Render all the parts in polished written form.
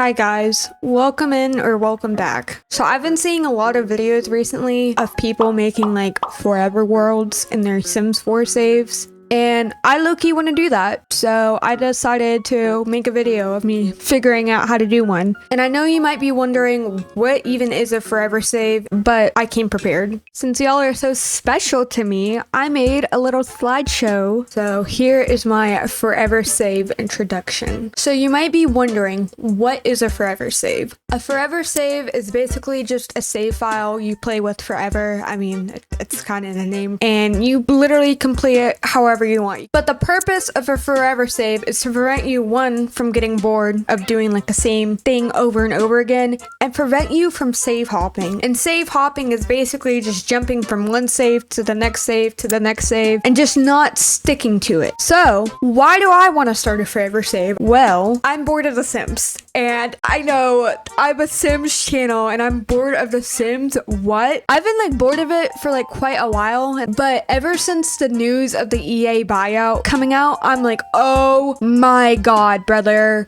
Hi guys, welcome in or welcome back. So I've been seeing a lot of videos recently of people making like forever worlds in their Sims 4 saves. And I low-key want to do that, so I decided to make a video of me figuring out how to do one. And I know you might be wondering what even is a forever save, but I came prepared. Since y'all are so special to me, I made a little slideshow. So here is my forever save introduction. So you might be wondering, what is a forever save? A forever save is basically just a save file you play with forever. I mean, it's kind of in the name. And you literally complete it however you want. But the purpose of a forever save is to prevent you, one, from getting bored of doing like the same thing over and over again, and prevent you from save hopping. And save hopping is basically just jumping from one save to the next save to the next save and just not sticking to it. So why do I want to start a forever save? Well, I'm bored of The Sims. And I know I'm a Sims channel and I'm bored of The Sims. What? I've been like bored of it for like quite a while, but ever since the news of the EA buyout coming out, I'm like, oh my god, brother.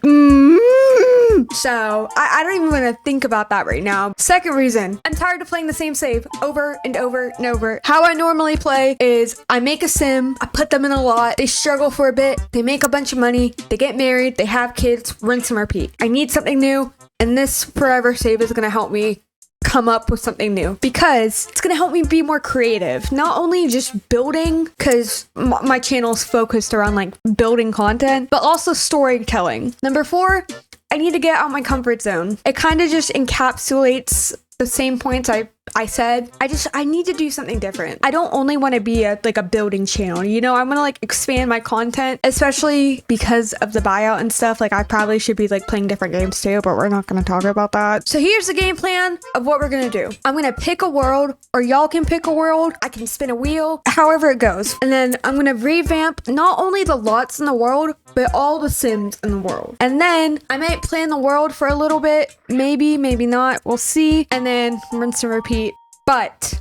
So I don't even want to think about that right now. Second reason, I'm tired of playing the same save over and over and over. How I normally play is I make a sim, I put them in a lot, they struggle for a bit, they make a bunch of money, they get married, they have kids, rinse and repeat. I need something new, and this forever save is going to help me come up with something new because it's gonna help me be more creative, not only just building, because my channel is focused around like building content, but also storytelling. Number 4, I need to get out my comfort zone. It kind of just encapsulates the same points I said. I need to do something different. I don't only want to be a building channel, you know. I want to like expand my content, especially because of the buyout and stuff. Like I probably should be like playing different games too, but we're not going to talk about that. So here's the game plan of what we're going to do. I'm going to pick a world, or y'all can pick a world. I can spin a wheel, however it goes. And then I'm going to revamp not only the lots in the world, but all the Sims in the world. And then I might plan the world for a little bit, maybe not, we'll see. And then rinse and repeat. But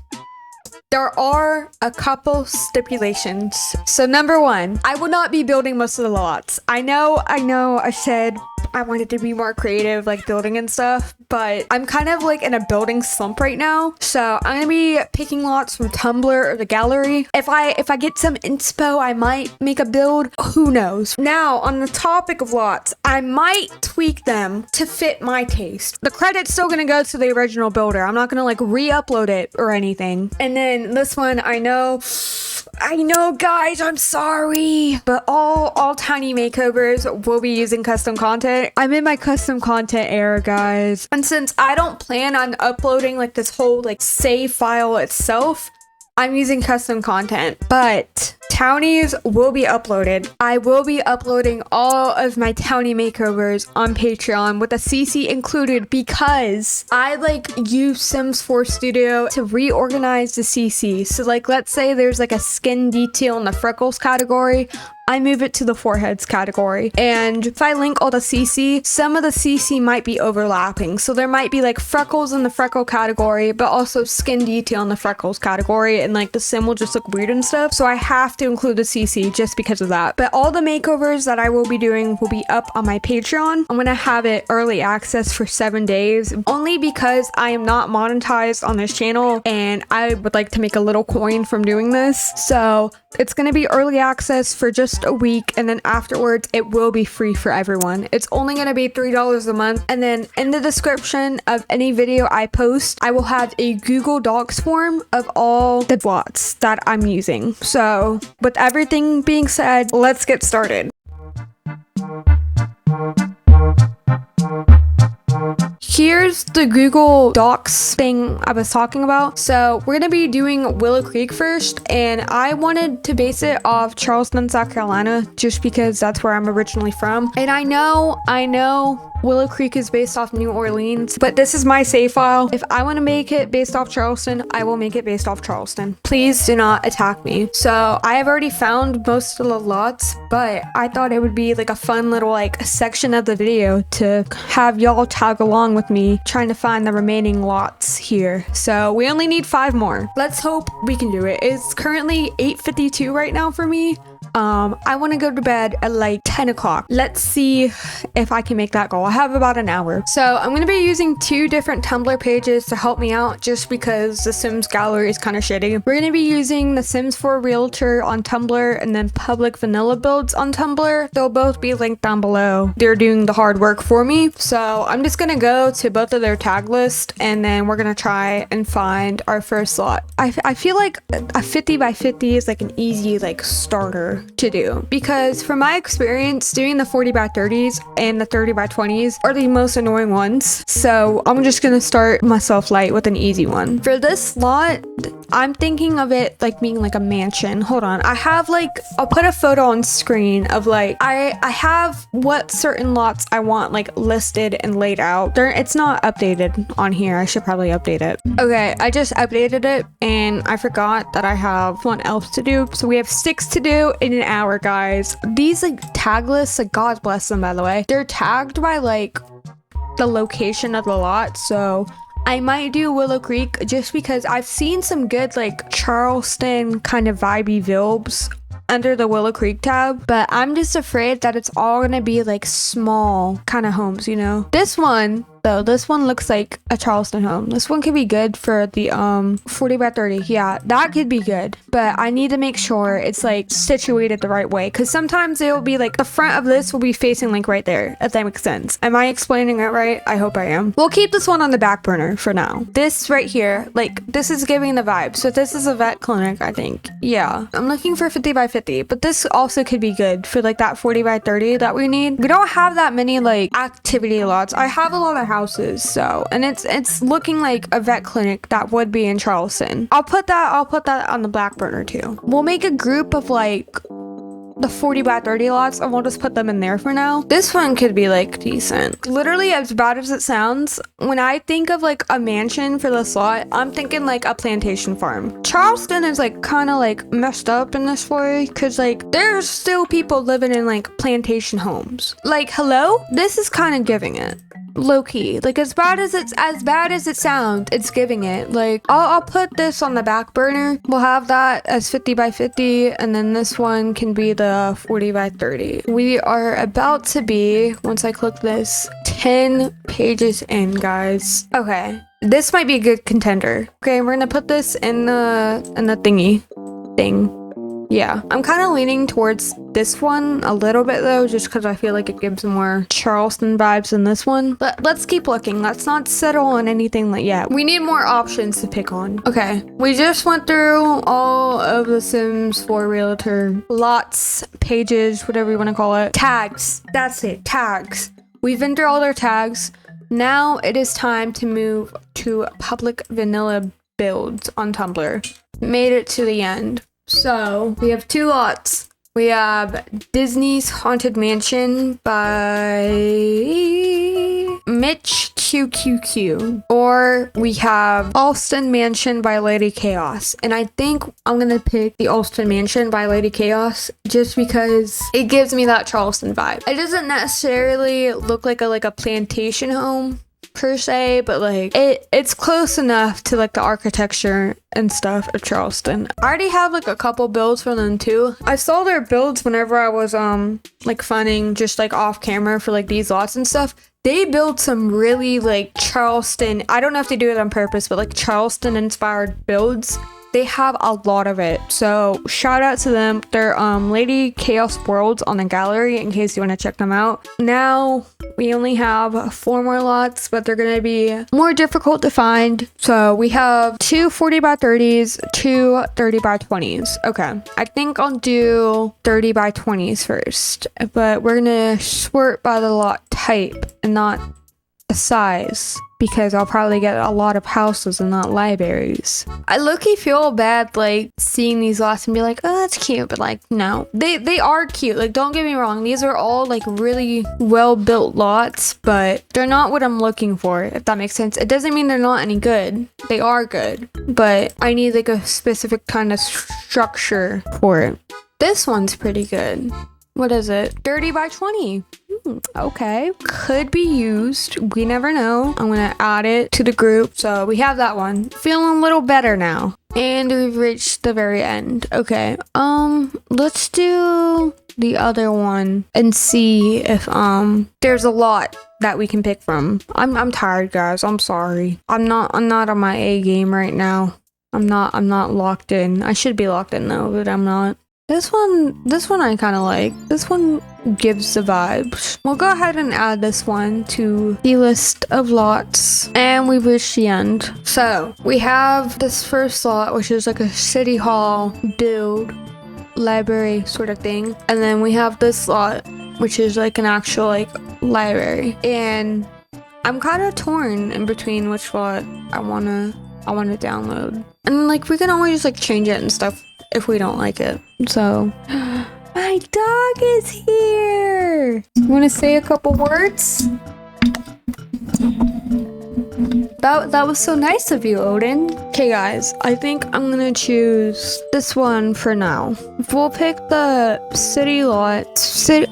there are a couple stipulations. So number 1, I will not be building most of the lots. I know I said I wanted to be more creative, like building and stuff, but I'm kind of like in a building slump right now. So I'm gonna be picking lots from Tumblr or the gallery. If I get some inspo, I might make a build. Who knows? Now, on the topic of lots, I might tweak them to fit my taste. The credit's still gonna go to the original builder. I'm not gonna like re-upload it or anything. And then this one, I know guys, I'm sorry, but all Townie makeovers will be using custom content. I'm in my custom content era, guys. And since I don't plan on uploading like this whole like save file itself, I'm using custom content, but Townies will be uploaded. I will be uploading all of my Townie makeovers on Patreon with a CC included because I like use Sims 4 Studio to reorganize the CC. So like, let's say there's like a skin detail in the freckles category, I move it to the foreheads category. And if I link all the CC, some of the CC might be overlapping. So there might be like freckles in the freckle category, but also skin detail in the freckles category. And like the sim will just look weird and stuff. So I have to include the CC just because of that. But all the makeovers that I will be doing will be up on my Patreon. I'm gonna have it early access for 7 days, only because I am not monetized on this channel and I would like to make a little coin from doing this. So it's gonna be early access for just a week, and then afterwards it will be free for everyone. It's only gonna be $3 a month, and then in the description of any video I post, I will have a Google Docs form of all the lots that I'm using. So with everything being said, let's get started. Here's the Google Docs thing I was talking about. So we're gonna be doing Willow Creek first, and I wanted to base it off Charleston, South Carolina, just because that's where I'm originally from. And I know Willow Creek is based off New Orleans, but this is my save file. If I want to make it based off Charleston, I will make it based off Charleston. Please do not attack me. So I have already found most of the lots, but I thought it would be like a fun little like section of the video to have y'all tag along with me trying to find the remaining lots here. So we only need 5 more. Let's hope we can do it. It's currently 8:52 right now for me. I want to go to bed at like 10 o'clock. Let's see if I can make that goal. I have about an hour. So I'm going to be using 2 different Tumblr pages to help me out just because the Sims gallery is kind of shitty. We're going to be using the Sims 4 Realtor on Tumblr and then Public Vanilla Builds on Tumblr. They'll both be linked down below. They're doing the hard work for me. So I'm just going to go to both of their tag list and then we're going to try and find our first lot. I feel like a 50 by 50 is like an easy like starter to do because from my experience doing the 40 by 30s and the 30 by 20s are the most annoying ones. So I'm just gonna start myself light with an easy one. For this lot, I'm thinking of it like being like a mansion. Hold on, I have like, I'll put a photo on screen of like, I have what certain lots I want like listed and laid out. It's not updated on here. I should probably update it. Okay, I just updated it and I forgot that I have one else to do. So we have 6 to do in an hour, guys. These like tag lists, like God bless them by the way, they're tagged by like the location of the lot. So I might do Willow Creek just because I've seen some good like Charleston kind of vibey vibes under the Willow Creek tab, but I'm just afraid that it's all gonna be like small kind of homes, you know. This one though, this one looks like a Charleston home. This one could be good for the 40 by 30. Yeah, that could be good, but I need to make sure it's like situated the right way because sometimes it will be like the front of this will be facing like right there, if that makes sense. Am I explaining it right? I hope I am. We'll keep this one on the back burner for now. This right here, like this is giving the vibe. So this is a vet clinic, I think. Yeah, I'm looking for 50 by 50, but this also could be good for like that 40 by 30 that we need. We don't have that many like activity lots. I have a lot of houses, so, and it's looking like a vet clinic that would be in Charleston. I'll put that on the back burner too. We'll make a group of like the 40 by 30 lots and we'll just put them in there for now. This one could be like decent. Literally, as bad as it sounds, when I think of like a mansion for this lot, I'm thinking like a plantation farm. Charleston is like kind of like messed up in this way because like there's still people living in like plantation homes. Like, hello? This is kind of giving it. Low-key, like as bad as it sounds, it's giving it. Like I'll put this on the back burner. We'll have that as 50 by 50 and then this one can be the 40 by 30. We are about to be, once I click this, 10 pages in, guys. Okay, this might be a good contender. Okay, we're gonna put this in the thing. Yeah, I'm kind of leaning towards this one a little bit though, just because I feel like it gives more Charleston vibes than this one. But let's keep looking. Let's not settle on anything like yet. We need more options to pick on. Okay, we just went through all of the Sims 4 Realtor lots, pages, whatever you want to call it. Tags. That's it. Tags. We've been through all their tags. Now it is time to move to Public Vanilla Builds on Tumblr. Made it to the end. So we have 2 lots. We have Disney's Haunted Mansion by Mitch QQQ, or we have Alston Mansion by Lady Chaos. And I think I'm gonna pick the Alston Mansion by Lady Chaos just because it gives me that Charleston vibe. It doesn't necessarily look like a plantation home per se, but like it's close enough to like the architecture and stuff of Charleston. I already have like a couple builds from them too. I saw their builds whenever I was like funding just like off camera for like these lots and stuff. They build some really like Charleston, I don't know if they do it on purpose, but like Charleston inspired builds. They have a lot of it, so shout out to them. They're Lady Chaos Worlds on the gallery in case you want to check them out. Now we only have 4 more lots, but they're gonna be more difficult to find. So we have 2 40 by 30s, 2 30 by 20s. Okay, I think I'll do 30 by 20s first, but we're gonna sort by the lot type and not the size, because I'll probably get a lot of houses and not libraries. I low-key feel bad like seeing these lots and be like, oh, that's cute, but like no, they are cute. Like don't get me wrong, these are all like really well-built lots, but they're not what I'm looking for, if that makes sense. It doesn't mean they're not any good. They are good, but I need like a specific kind of structure for it. This one's pretty good. What is it? 30 by 20. Okay. Could be used. We never know. I'm gonna add it to the group. So we have that one. Feeling a little better now. And we've reached the very end. Okay. Let's do the other one and see if there's a lot that we can pick from. I'm tired, guys. I'm sorry. I'm not on my A game right now. I'm not locked in. I should be locked in though, but I'm not. This one I kind of like. This one gives the vibes. We'll go ahead and add this one to the list of lots. And we've reached the end. So we have this first lot, which is like a city hall build library sort of thing. And then we have this lot, which is like an actual like library. And I'm kind of torn in between which lot I wanna download. And like we can always like change it and stuff if we don't like it. So my dog is here. You want to say a couple words? That was so nice of you, Odin. Okay guys, I think I'm gonna choose this one for now. We'll pick the city lot.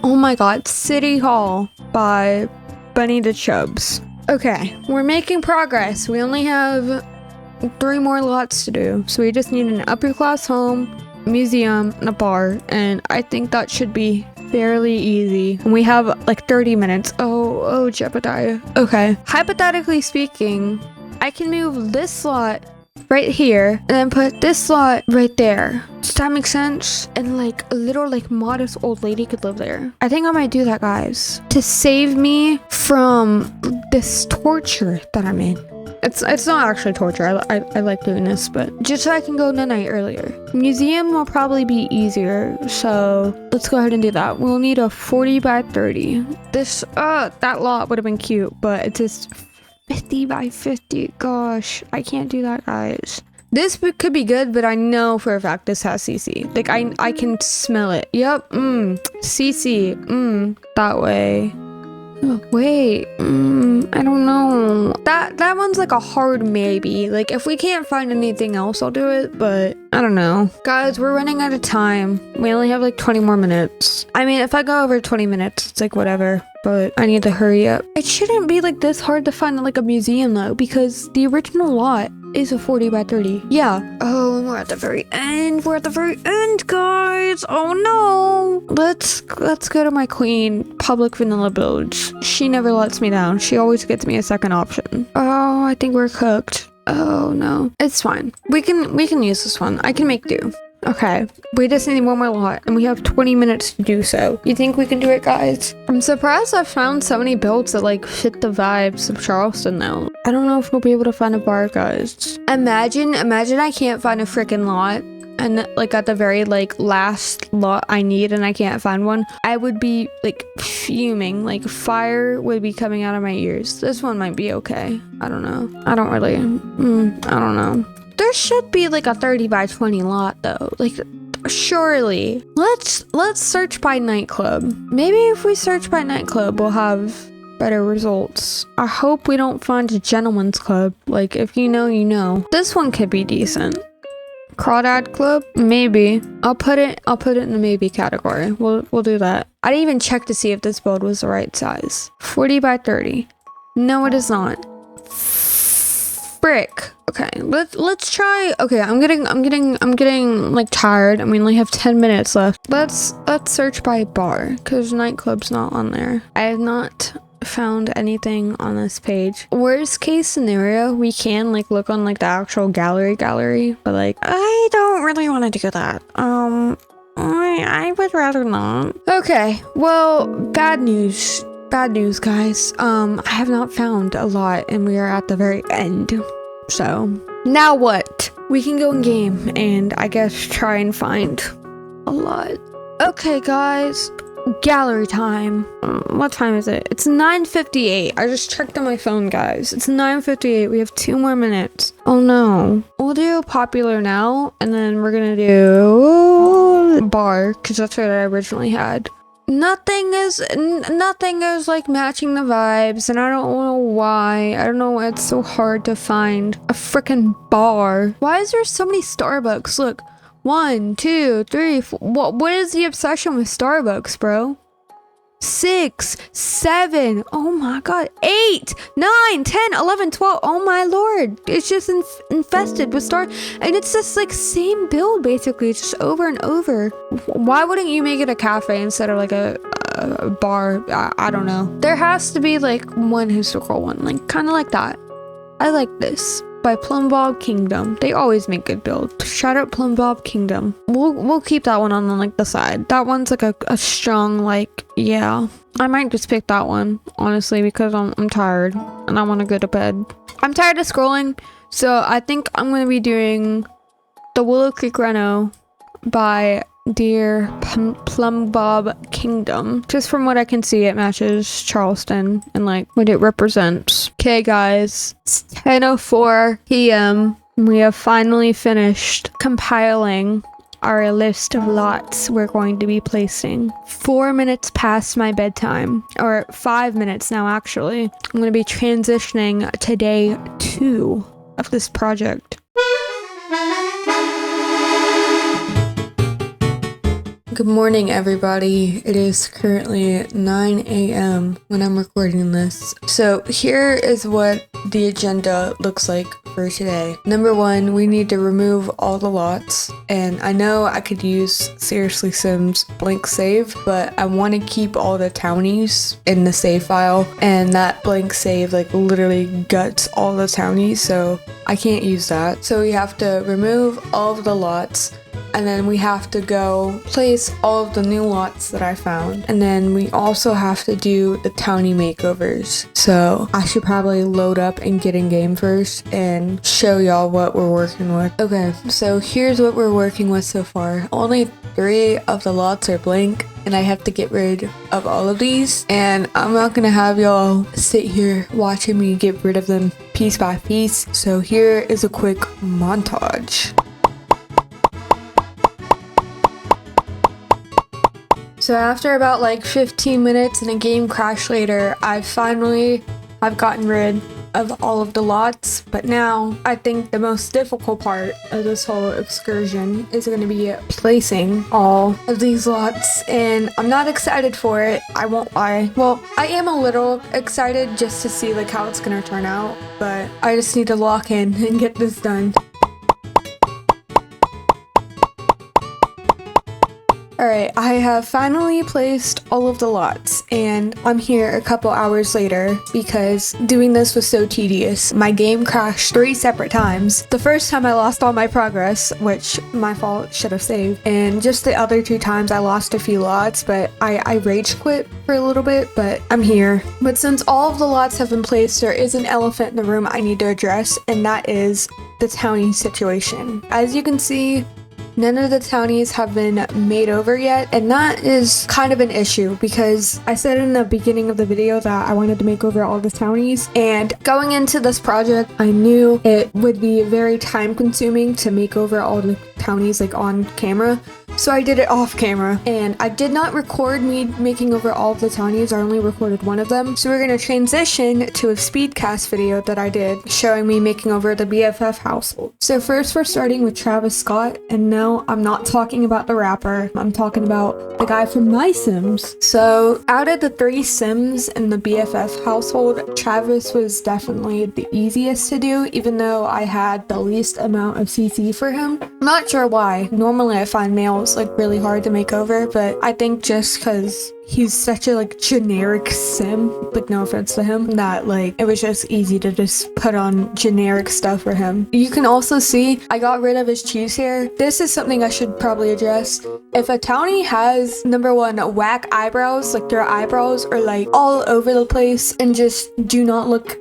Oh my god, City Hall by Bunny the Chubs. Okay, we're making progress. We only have 3 more lots to do. So we just need an upper class home, a museum, and a bar. And I think that should be fairly easy. And we have like 30 minutes. Oh, Jebediah. Okay. Hypothetically speaking, I can move this lot right here and then put this lot right there. Does that make sense? And like a little like modest old lady could live there. I think I might do that, guys, to save me from this torture that I'm in. It's not actually torture. I like doing this, but just so I can go night earlier. Museum will probably be easier, so let's go ahead and do that. We'll need a 40 by 30. This that lot would have been cute, but it's just 50 by 50. Gosh, I can't do that, guys. This could be good, but I know for a fact this has CC. Like I can smell it. Yep. CC. That way. Oh, wait, I don't know. That one's like a hard maybe. Like if we can't find anything else, I'll do it, but I don't know. Guys, we're running out of time. We only have like 20 more minutes. I mean, if I go over 20 minutes, it's like whatever, but I need to hurry up. It shouldn't be like this hard to find like a museum though, because the original lot is a 40 by 30. Yeah. Oh, we're at the very end. We're at the very end, guys. Oh no. Let's go to my queen, public vanilla builds. She never lets me down. She always gets me a second option. Oh, I think we're cooked. Oh no. It's fine. We can use this one. I can make do. Okay, we just need one more lot, and we have 20 minutes to do so. You think we can do it, guys? I'm surprised I found so many builds that like fit the vibes of Charleston though. I don't know if we'll be able to find a bar, guys. Imagine I can't find a freaking lot, and like at the very like last lot I need and I can't find one. I would be like fuming. Like fire would be coming out of my ears. This one might be okay. I don't know. I don't know. There should be like a 30 by 20 lot though. Like surely. Let's search by nightclub. Maybe if we search by nightclub we'll have better results. I hope we don't find a gentleman's club. Like if you know, you know. This one could be decent. Crawdad club? Maybe. I'll put it in the maybe category. We'll do that. I didn't even check to see if this build was the right size. 40 by 30. No, it is not. Frick. Okay, let's try. Okay, I'm getting like tired, and we only have 10 minutes left. Let's search by bar because nightclub's not on there. I have not found anything on this page. Worst case scenario, we can like look on like the actual gallery, but like I don't really want to do that. I would rather not. Okay, well, bad news, guys. I have not found a lot, and we are at the very end. So now what? We can go in game and I guess try and find a lot. Okay, guys, gallery time. What time is it? It's 9:58. I just checked on my phone, guys. It's 9:58. We have 2 more minutes. Oh no. We'll do popular now, and then we're gonna do bar because that's what I originally had. Nothing is like matching the vibes, and I don't know why. I don't know why it's so hard to find a freaking bar. Why is there so many Starbucks? Look, 1, 2, 3, 4. What is the obsession with Starbucks, bro? 6, 7, oh my god, 8, 9, 10, 11, 12. Oh my lord, it's just infested with and it's just like same build basically. It's just over and over. Why wouldn't you make it a cafe instead of like a bar? I don't know. There has to be like one historical one, like kind of like that. I like this by Plumbob Kingdom. They always make good builds. Shout out Plumbob Kingdom. We'll keep that one on like the side. That one's like a strong, like, yeah. I might just pick that one, honestly, because I'm tired and I want to go to bed. I'm tired of scrolling, so I think I'm going to be doing the Willow Creek Reno by Dear Plumbob Kingdom. Just from what I can see, it matches Charleston and like what it represents. Okay guys, it's 10:04 p.m. We have finally finished compiling our list of lots we're going to be placing. 4 minutes past my bedtime, or 5 minutes now actually. I'm going to be transitioning to day 2 of this project. Good morning, everybody. It is currently 9 a.m. when I'm recording this. So here is what the agenda looks like for today. Number 1, we need to remove all the lots. And I know I could use Seriously Sims blank save, but I want to keep all the townies in the save file. And that blank save like literally guts all the townies, so I can't use that. So we have to remove all of the lots. And then we have to go place all of the new lots that I found. And then we also have to do the Townie makeovers. So I should probably load up and get in game first and show y'all what we're working with. Okay, so here's what we're working with so far. Only 3 of the lots are blank, and I have to get rid of all of these. And I'm not gonna have y'all sit here watching me get rid of them piece by piece. So here is a quick montage. So after about like 15 minutes and a game crash later, I've gotten rid of all of the lots. But now I think the most difficult part of this whole excursion is going to be placing all of these lots, and I'm not excited for it. I won't lie. Well, I am a little excited just to see like how it's going to turn out, but I just need to lock in and get this done. Alright, I have finally placed all of the lots, and I'm here a couple hours later because doing this was so tedious. My game crashed 3 separate times. The first time I lost all my progress, which my fault, should have saved, and just the other 2 times I lost a few lots, but I rage quit for a little bit, but I'm here. But since all of the lots have been placed, there is an elephant in the room I need to address, and that is the Townie situation. As you can see, none of the townies have been made over yet, and that is kind of an issue because I said in the beginning of the video that I wanted to make over all the townies, and going into this project I knew it would be very time consuming to make over all the townies like on camera. So I did it off camera, and I did not record me making over all of the townies. I only recorded one of them. So we're going to transition to a speedcast video that I did showing me making over the BFF household. So first we're starting with Travis Scott, and no, I'm not talking about the rapper. I'm talking about the guy from My Sims. So out of the 3 Sims in the BFF household, Travis was definitely the easiest to do, even though I had the least amount of CC for him. I'm not sure why. Normally I find males like really hard to make over, but I think just because he's such a like generic sim, like no offense to him, that like it was just easy to just put on generic stuff for him. You can also see I got rid of his cheese hair. This is something I should probably address. If a townie has, number 1, whack eyebrows, like their eyebrows are like all over the place and just do not look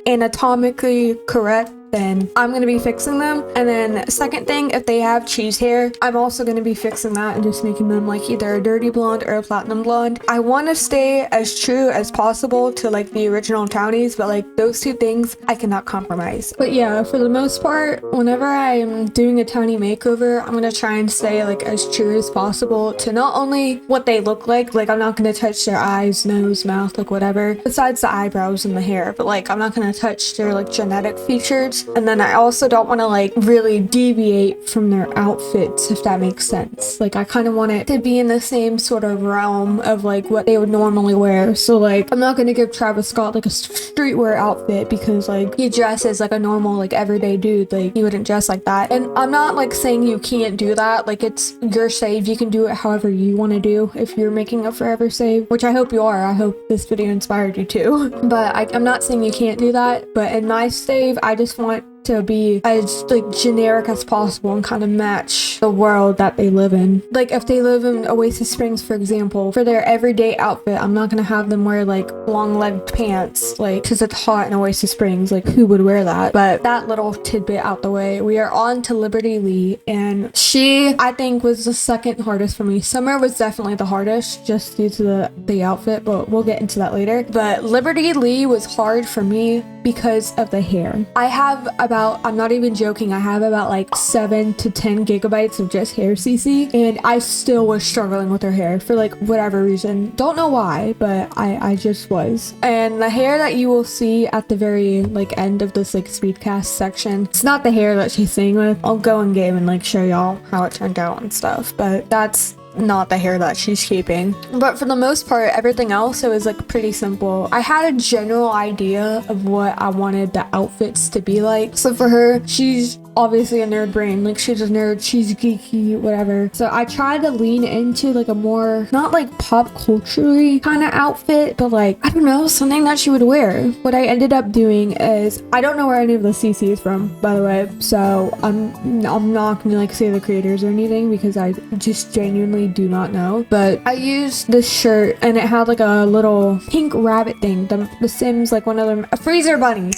anatomically correct, then I'm going to be fixing them. And then second thing, if they have cheese hair, I'm also going to be fixing that and just making them like either a dirty blonde or a platinum blonde. I want to stay as true as possible to like the original townies, but like those 2 things I cannot compromise. But yeah, for the most part, whenever I am doing a townie makeover, I'm going to try and stay like as true as possible to not only what they look like I'm not going to touch their eyes, nose, mouth, like whatever, besides the eyebrows and the hair, but like I'm not going to touch their like genetic features. And then I also don't want to like really deviate from their outfits, if that makes sense. Like I kind of want it to be in the same sort of realm of like what they would normally wear. So like I'm not going to give Travis Scott like a streetwear outfit because like he dresses like a normal like everyday dude. Like he wouldn't dress like that. And I'm not like saying you can't do that. Like it's your save. You can do it however you want to do if you're making a forever save, which I hope you are. I hope this video inspired you too. But I'm not saying you can't do that. But in my save, I just want to be as like generic as possible and kind of match the world that they live in. Like if they live in Oasis Springs, for example, for their everyday outfit, I'm not gonna have them wear like long-legged pants, like because it's hot in Oasis Springs. Like who would wear that? But that little tidbit out the way, we are on to Liberty Lee, and she I think was the second hardest for me. Summer was definitely the hardest just due to the outfit, but we'll get into that later. But Liberty Lee was hard for me because of the hair. I have about, I'm not even joking, I have about like 7 to 10 gigabytes of just hair CC, and I still was struggling with her hair for like whatever reason. Don't know why, but I just was. And the hair that you will see at the very like end of this like speedcast section, it's not the hair that she's singing with. I'll go in game and like show y'all how it turned out and stuff, but that's not the hair that she's keeping. But for the most part, everything else, it was like pretty simple. I had a general idea of what I wanted the outfits to be like. So for her, she's obviously a nerd brain. Like she's a nerd, she's geeky, whatever. So I tried to lean into like a more, not like pop culture-y kind of outfit, but like, I don't know, something that she would wear. What I ended up doing is, I don't know where any of the CC is from, by the way. So I'm not gonna like say the creators or anything because I just genuinely do not know. But I used this shirt and it had like a little pink rabbit thing. The Sims, like one of them, a freezer bunny.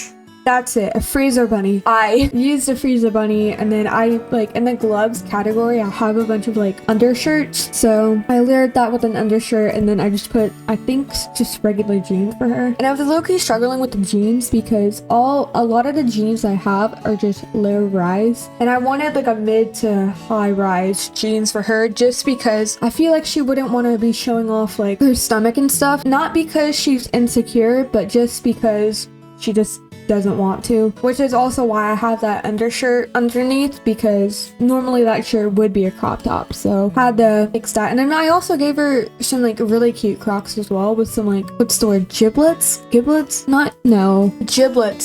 That's it, a freezer bunny. I used a freezer bunny, and then I like in the gloves category, I have a bunch of like undershirts. So I layered that with an undershirt, and then I just put, I think, just regular jeans for her. And I was low-key struggling with the jeans because a lot of the jeans I have are just low rise, and I wanted like a mid to high rise jeans for her just because I feel like she wouldn't want to be showing off like her stomach and stuff. Not because she's insecure, but just because she just doesn't want to, which is also why I have that undershirt underneath, because normally that shirt would be a crop top, so had to fix that. And then I also gave her some like really cute Crocs as well with some like, what's the word, giblets,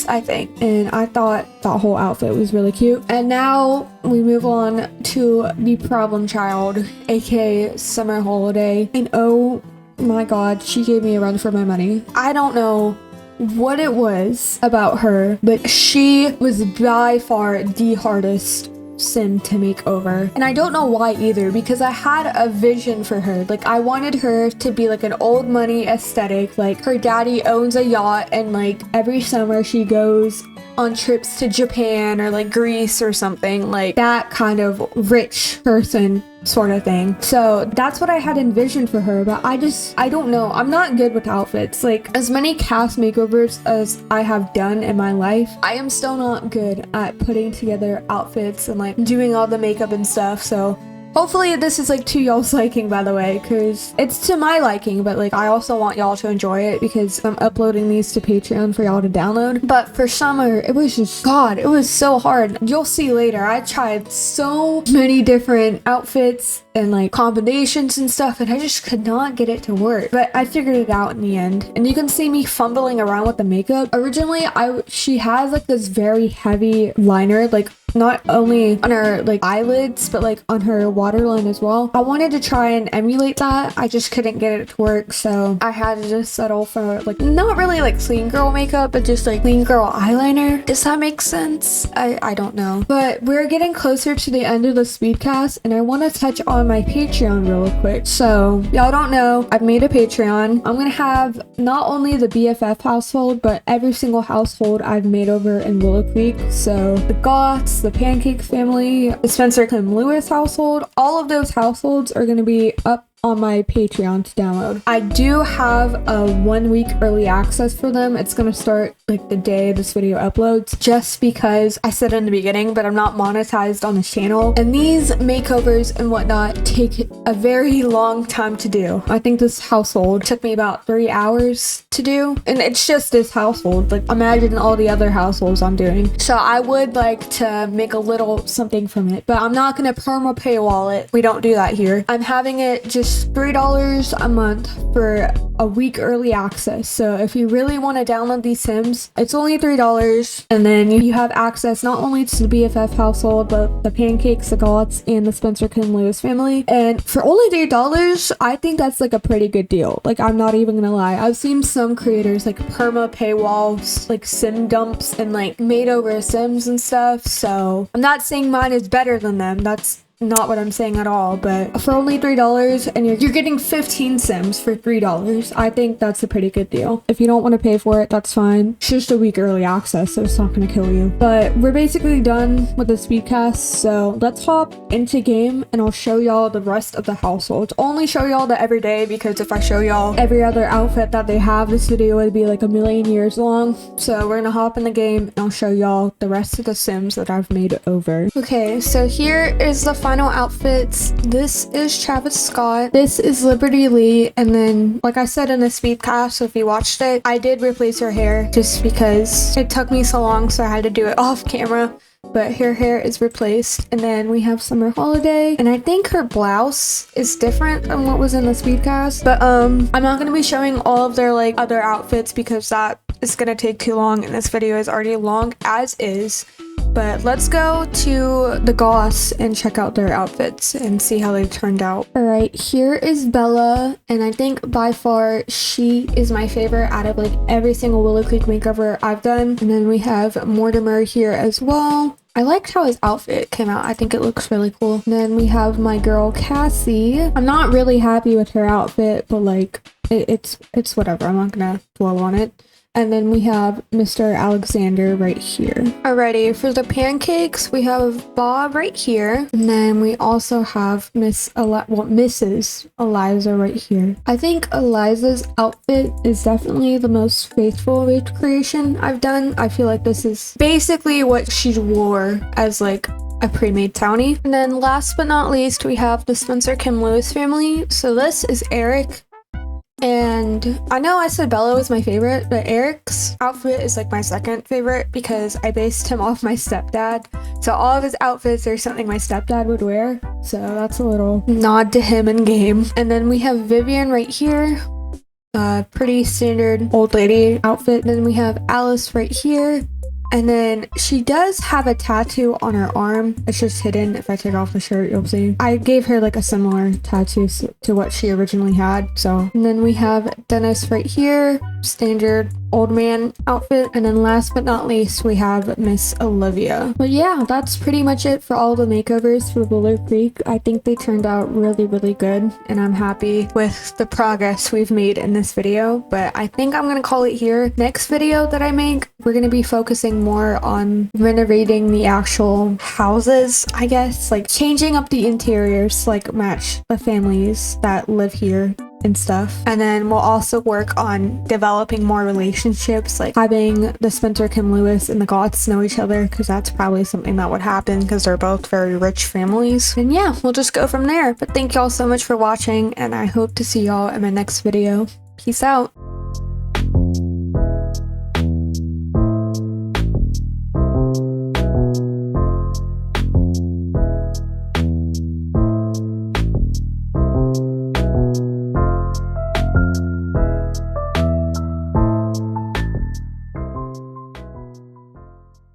I think. And I thought that whole outfit was really cute. And now we move on to the problem child, aka Summer Holiday. And oh my god, she gave me a run for my money. I don't know what it was about her, but she was by far the hardest sim to make over. And I don't know why either, because I had a vision for her. Like I wanted her to be like an old money aesthetic, like her daddy owns a yacht and like every summer she goes on trips to Japan or like Greece or something, like that kind of rich person sort of thing. So that's what I had envisioned for her, but I don't know, I'm not good with outfits. Like as many cast makeovers as I have done in my life, I am still not good at putting together outfits and like doing all the makeup and stuff. So hopefully this is like to y'all's liking, by the way, because it's to my liking, but like I also want y'all to enjoy it because I'm uploading these to Patreon for y'all to download. But for summer, it was just, God, it was so hard. You'll see later, I tried so many different outfits and like combinations and stuff, and I just could not get it to work. But I figured it out in the end. And you can see me fumbling around with the makeup. Originally, she has like this very heavy liner, like not only on her like eyelids, but like on her waterline as well. I wanted to try and emulate that. I just couldn't get it to work, so I had to just settle for like not really like clean girl makeup, but just like clean girl eyeliner. Does that make sense? I don't know. But we're getting closer to the end of the speedcast, and I want to touch on my Patreon real quick. So y'all don't know, I've made a Patreon. I'm gonna have not only the BFF household, but every single household I've made over in Willow Creek. So the Goths, the Pancake family, the Spencer Clem Lewis household, all of those households are going to be up on my Patreon to download. I do have a 1 week early access for them. It's gonna start like the day this video uploads, just because I said in the beginning, but I'm not monetized on this channel. And these makeovers and whatnot take a very long time to do. I think this household took me about 3 hours to do. And it's just this household. Like, imagine all the other households I'm doing. So I would like to make a little something from it, but I'm not gonna perma paywall it. We don't do that here. I'm having it just $3 a month for a week early access. So if you really want to download these Sims, it's only $3, and then you have access not only to the BFF household, but the Pancakes, the Goths, and the Spencer Kim Lewis family. And for only $3, I think that's like a pretty good deal. Like, I'm not even gonna lie. I've seen some creators like perma paywalls, like sim dumps, and like made over Sims and stuff. So I'm not saying mine is better than them. That's not what I'm saying at all, but for only $3 and you're getting 15 Sims for $3, I think that's a pretty good deal. If you don't want to pay for it, that's fine. It's just a week early access, so it's not going to kill you. But we're basically done with the speedcast, so let's hop into game and I'll show y'all the rest of the households. Only show y'all the everyday, because if I show y'all every other outfit that they have, this video would be like a million years long. So we're gonna hop in the game and I'll show y'all the rest of the Sims that I've made over. Okay, so here is the final outfits. This is Travis Scott, this is Liberty Lee, and then like I said in the speedcast, so if you watched it, I did replace her hair just because it took me so long, so I had to do it off camera. But her hair is replaced. And then we have Summer Holiday, and I think her blouse is different than what was in the speedcast. But I'm not going to be showing all of their like other outfits because that is going to take too long, and this video is already long as is. But let's go to the Goths and check out their outfits and see how they turned out. Alright, here is Bella, and I think by far she is my favorite out of like every single Willow Creek makeover I've done. And then we have Mortimer here as well. I liked how his outfit came out. I think it looks really cool. And then we have my girl Cassie. I'm not really happy with her outfit, but like it's whatever. I'm not gonna dwell on it. And then we have Mr. Alexander right here. Alrighty, for the pancakes, we have Bob right here. And then we also have Mrs. Eliza right here. I think Eliza's outfit is definitely the most faithful recreation I've done. I feel like this is basically what she wore as like a pre-made Townie. And then last but not least, we have the Spencer Kim Lewis family. So this is Eric. And I know I said Bella was my favorite, but Eric's outfit is like my second favorite because I based him off my stepdad. So all of his outfits are something my stepdad would wear. So that's a little nod to him in game. And then we have Vivian right here. Pretty standard old lady outfit. Then we have Alice right here. And then she does have a tattoo on her arm. It's just hidden. If I take off the shirt, you'll see. I gave her like a similar tattoo to what she originally had. So, and then we have Dennis right here. Standard old man outfit. And then last but not least, we have Miss Olivia. But yeah, that's pretty much it for all the makeovers for Willow Creek. I think they turned out really, really good. And I'm happy with the progress we've made in this video. But I think I'm going to call it here. Next video that I make, we're going to be focusing more on renovating the actual houses, I guess, like changing up the interiors, like match the families that live here and stuff. And then we'll also work on developing more relationships, like having the Spencer Kim Lewis and the Goths know each other, because that's probably something that would happen because they're both very rich families. And yeah, we'll just go from there. But thank y'all so much for watching, and I hope to see y'all in my next video. Peace out.